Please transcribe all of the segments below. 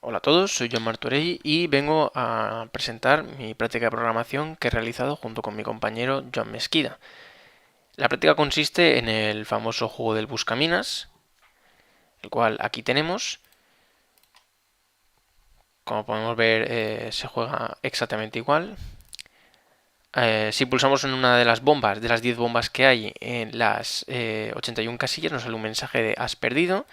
Hola a todos, soy John Martorell y vengo a presentar mi práctica de programación que he realizado junto con mi compañero Joan Mesquida. La práctica consiste en el famoso juego del Buscaminas, el cual aquí tenemos. Como podemos ver, se juega exactamente igual. Si pulsamos en una de las bombas, de las 10 bombas que hay en las 81 casillas, nos sale un mensaje de has perdido.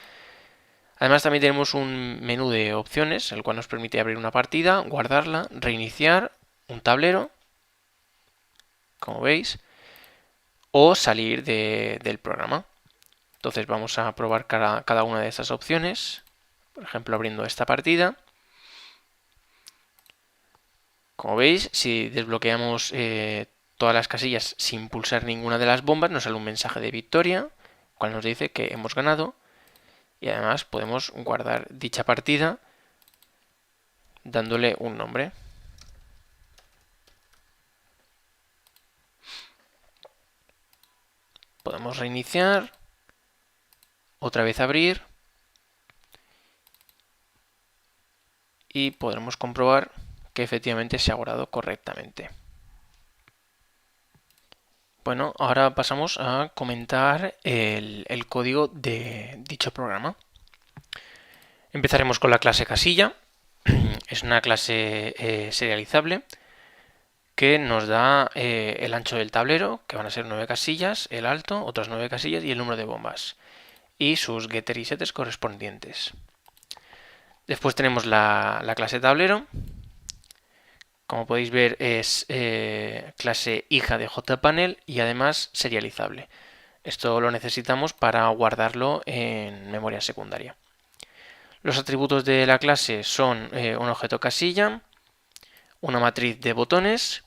Además también tenemos un menú de opciones, el cual nos permite abrir una partida, guardarla, reiniciar un tablero, como veis, o salir del programa. Entonces vamos a probar cada una de estas opciones. Por ejemplo, abriendo esta partida. Como veis, si desbloqueamos todas las casillas sin pulsar ninguna de las bombas, nos sale un mensaje de victoria, cual nos dice que hemos ganado. Y además podemos guardar dicha partida dándole un nombre. Podemos reiniciar, otra vez abrir y podremos comprobar que efectivamente se ha guardado correctamente. Bueno, ahora pasamos a comentar el código de dicho programa. Empezaremos con la clase casilla. Es una clase serializable que nos da el ancho del tablero, que van a ser 9 casillas, el alto, otras 9 casillas y el número de bombas, y sus getter y setters correspondientes. Después tenemos la clase tablero. Como podéis ver, es clase hija de JPanel y además serializable. Esto lo necesitamos para guardarlo en memoria secundaria. Los atributos de la clase son un objeto casilla, una matriz de botones,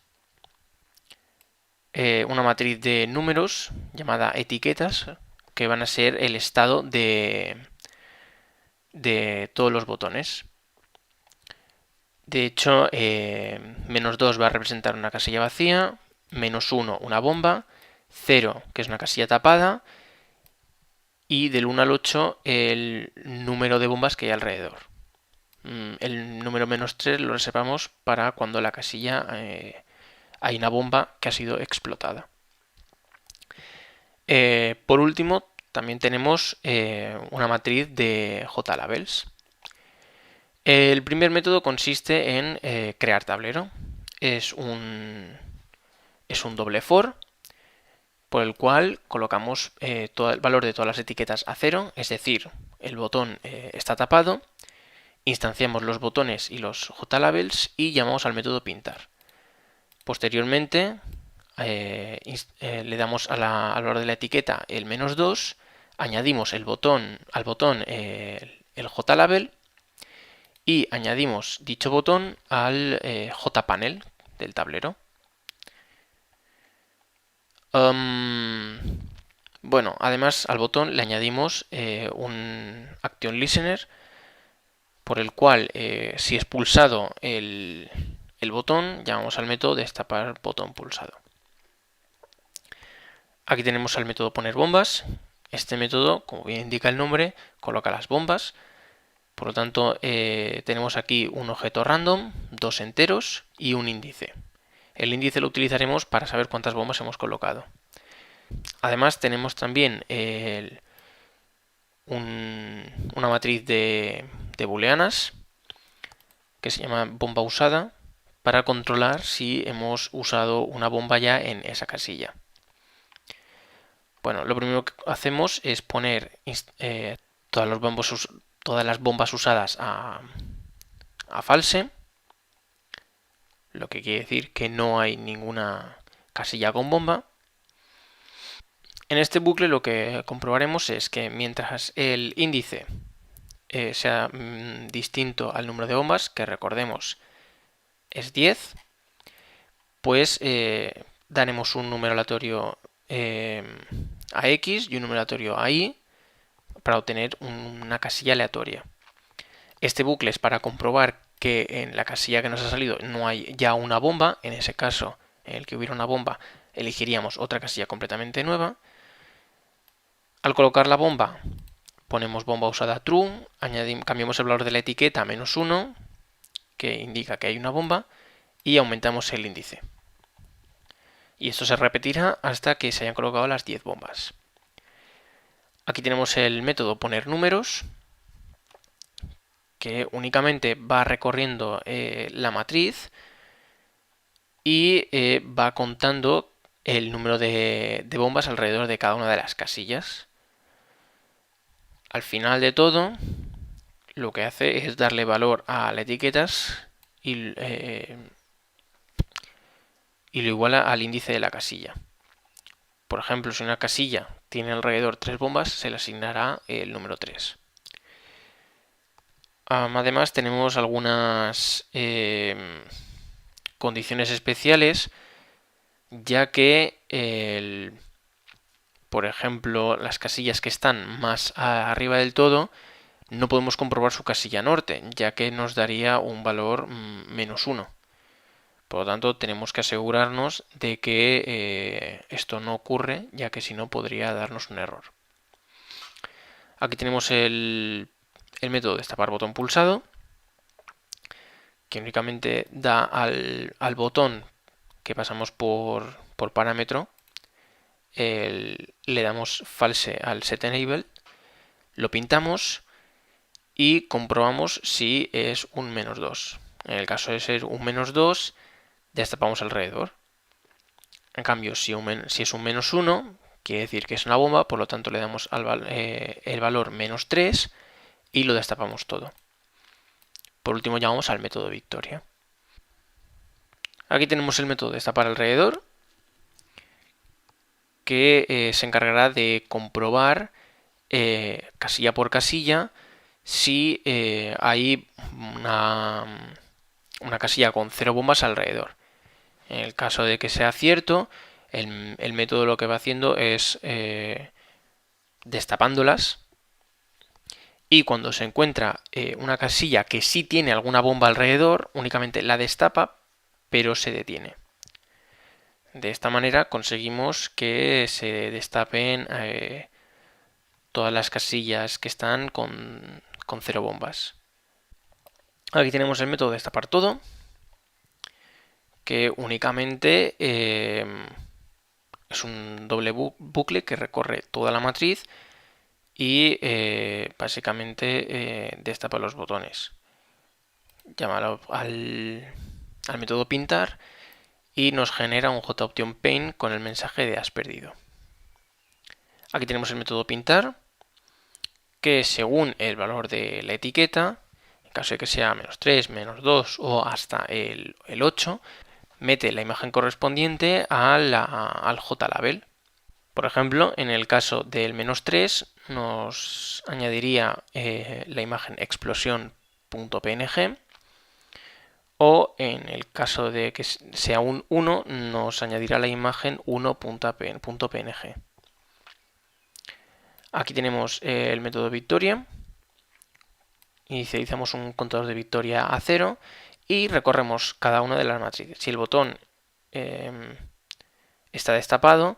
una matriz de números llamada etiquetas, que van a ser el estado de todos los botones. De hecho, -2 va a representar una casilla vacía, -1 una bomba, 0 que es una casilla tapada y del 1 al 8 el número de bombas que hay alrededor. El número -3 lo reservamos para cuando la casilla hay una bomba que ha sido explotada. Por último, también tenemos una matriz de JLabels. El primer método consiste en crear tablero. Es un doble for por el cual colocamos todo el valor de todas las etiquetas a 0, es decir, el botón está tapado, instanciamos los botones y los JLabels y llamamos al método pintar. Posteriormente le damos al valor de la etiqueta el -2, añadimos al botón el JLabel y añadimos dicho botón al JPanel del tablero. Bueno, además al botón le añadimos un Action Listener por el cual si es pulsado el botón, llamamos al método destapar botón pulsado. Aquí tenemos al método poner bombas. Este método, como bien indica el nombre, coloca las bombas. Por lo tanto, tenemos aquí un objeto random, 2 enteros y un índice. El índice lo utilizaremos para saber cuántas bombas hemos colocado. Además, tenemos también una matriz de booleanas que se llama bomba usada para controlar si hemos usado una bomba ya en esa casilla. Bueno, lo primero que hacemos es poner todas las bombas usadas a false, lo que quiere decir que no hay ninguna casilla con bomba. En este bucle lo que comprobaremos es que mientras el índice sea distinto al número de bombas, que recordemos es 10, pues daremos un número aleatorio a X y un número aleatorio a Y para obtener una casilla aleatoria. Este bucle es para comprobar que en la casilla que nos ha salido no hay ya una bomba. En ese caso, en el que hubiera una bomba, elegiríamos otra casilla completamente nueva. Al colocar la bomba, ponemos bomba usada true, cambiamos el valor de la etiqueta a -1, que indica que hay una bomba, y aumentamos el índice. Y esto se repetirá hasta que se hayan colocado las 10 bombas. Aquí tenemos el método poner números, que únicamente va recorriendo la matriz y va contando el número de bombas alrededor de cada una de las casillas. Al final de todo, lo que hace es darle valor a las etiquetas y lo iguala al índice de la casilla. Por ejemplo, si una casilla tiene alrededor 3 bombas, se le asignará el número 3. Además, tenemos algunas condiciones especiales, ya que, por ejemplo, las casillas que están más arriba del todo, no podemos comprobar su casilla norte, ya que nos daría un valor -1. Por lo tanto, tenemos que asegurarnos de que esto no ocurre, ya que si no podría darnos un error. Aquí tenemos el método destapar botón pulsado, que únicamente da al botón que pasamos por parámetro, le damos false al set enable, lo pintamos y comprobamos si es un -2. En el caso de ser un -2, destapamos alrededor. En cambio, si es un -1, quiere decir que es una bomba, por lo tanto le damos el valor -3 y lo destapamos todo. Por último, llamamos al método victoria. Aquí tenemos el método destapar alrededor, que se encargará de comprobar casilla por casilla si hay una casilla con 0 bombas alrededor. En el caso de que sea cierto, el método lo que va haciendo es destapándolas, y cuando se encuentra una casilla que sí tiene alguna bomba alrededor, únicamente la destapa, pero se detiene. De esta manera conseguimos que se destapen todas las casillas que están con 0 bombas. Aquí tenemos el método destapar todo, que únicamente es un doble bucle que recorre toda la matriz y básicamente destapa los botones. Llama al método pintar y nos genera un JOptionPaint con el mensaje de has perdido. Aquí tenemos el método pintar, que según el valor de la etiqueta, en caso de que sea -3, -2 o hasta el 8, mete la imagen correspondiente al JLabel. Por ejemplo, en el caso del -3 nos añadiría la imagen explosión.png, o en el caso de que sea un 1 nos añadirá la imagen 1.png. Aquí tenemos el método victoria, inicializamos un contador de victoria a 0 y recorremos cada una de las matrices. Si el botón está destapado,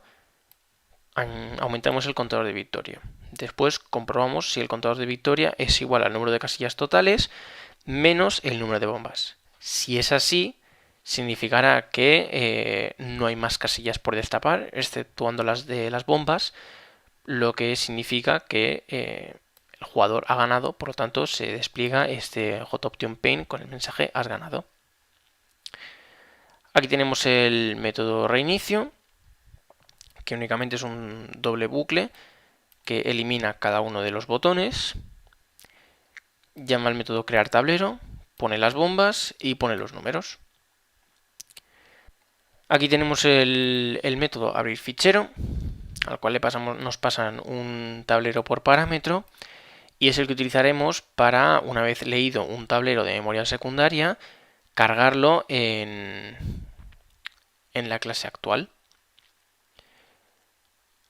aumentamos el contador de victoria. Después comprobamos si el contador de victoria es igual al número de casillas totales menos el número de bombas. Si es así, significará que no hay más casillas por destapar, exceptuando las de las bombas, lo que significa que el jugador ha ganado, por lo tanto se despliega este JOptionPaint con el mensaje has ganado. Aquí tenemos el método reinicio, que únicamente es un doble bucle que elimina cada uno de los botones. Llama al método crear tablero, pone las bombas y pone los números. Aquí tenemos el método abrir fichero, al cual nos pasan un tablero por parámetro, y es el que utilizaremos para, una vez leído un tablero de memoria secundaria, cargarlo en la clase actual.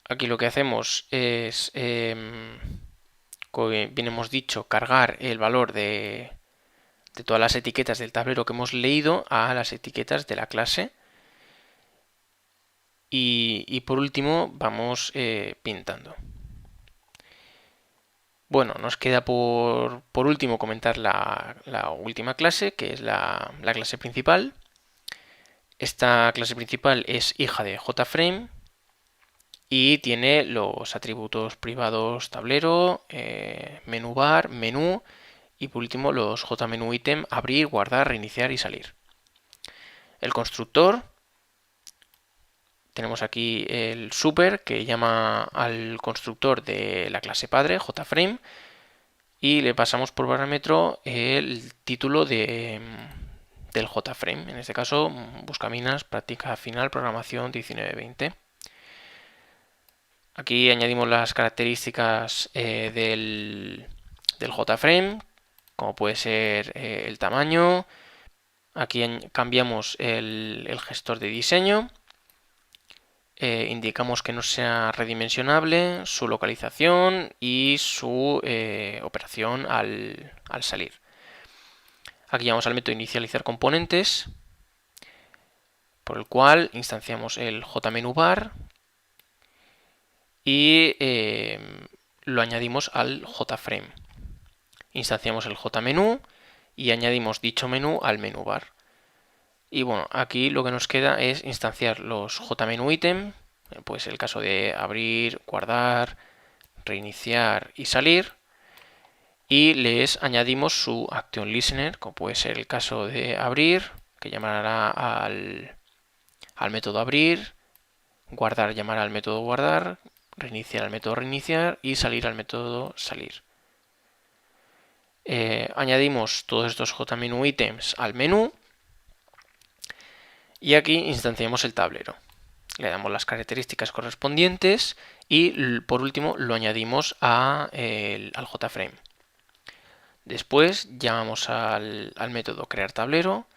Aquí lo que hacemos es, como bien hemos dicho, cargar el valor de todas las etiquetas del tablero que hemos leído a las etiquetas de la clase. Y por último vamos pintando. Bueno, nos queda por último comentar la última clase, que es la clase principal. Esta clase principal es hija de JFrame y tiene los atributos privados tablero, menú bar, menú y por último los JMenu item, abrir, guardar, reiniciar y salir. El constructor, tenemos aquí el super que llama al constructor de la clase padre, JFrame, y le pasamos por parámetro el título del JFrame, en este caso Buscaminas, práctica final, programación 1920. Aquí añadimos las características del JFrame, como puede ser el tamaño. Aquí cambiamos el gestor de diseño. Indicamos que no sea redimensionable, su localización y su operación al salir. Aquí vamos al método inicializar componentes, por el cual instanciamos el JMenuBar y lo añadimos al JFrame. Instanciamos el JMenu y añadimos dicho menú al menú bar. Y bueno, aquí lo que nos queda es instanciar los JMenu item, pues el caso de abrir, guardar, reiniciar y salir. Y les añadimos su action listener, como puede ser el caso de abrir, que llamará al método abrir, guardar llamará al método guardar, reiniciar al método reiniciar y salir al método salir. Añadimos todos estos JMenu items al menú y aquí instanciamos el tablero. Le damos las características correspondientes y por último lo añadimos al JFrame. Después llamamos al método crear tablero,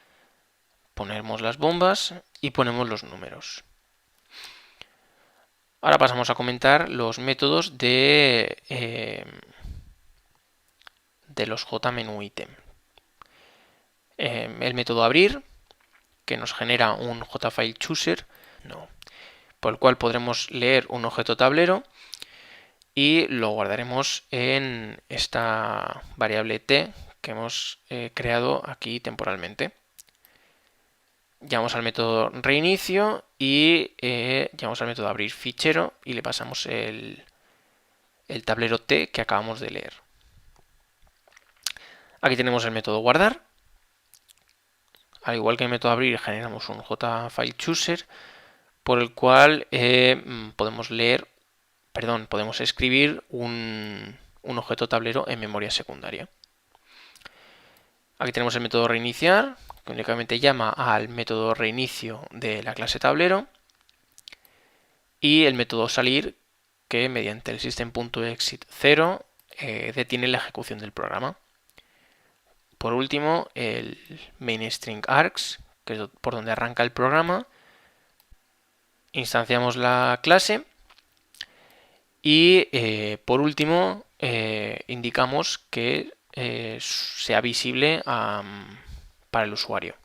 ponemos las bombas y ponemos los números. Ahora pasamos a comentar los métodos de los JMenu item. El método abrir, que nos genera un JFileChooser, por el cual podremos leer un objeto tablero y lo guardaremos en esta variable t que hemos creado aquí temporalmente. Llamamos al método reinicio y llamamos al método abrir fichero y le pasamos el tablero t que acabamos de leer. Aquí tenemos el método guardar. Al igual que el método abrir, generamos un JFileChooser por el cual podemos escribir un objeto tablero en memoria secundaria. Aquí tenemos el método reiniciar, que únicamente llama al método reinicio de la clase tablero, y el método salir, que mediante el system.exit0 detiene la ejecución del programa. Por último, el mainStringArgs, que es por donde arranca el programa. Instanciamos la clase y por último indicamos que sea visible para el usuario.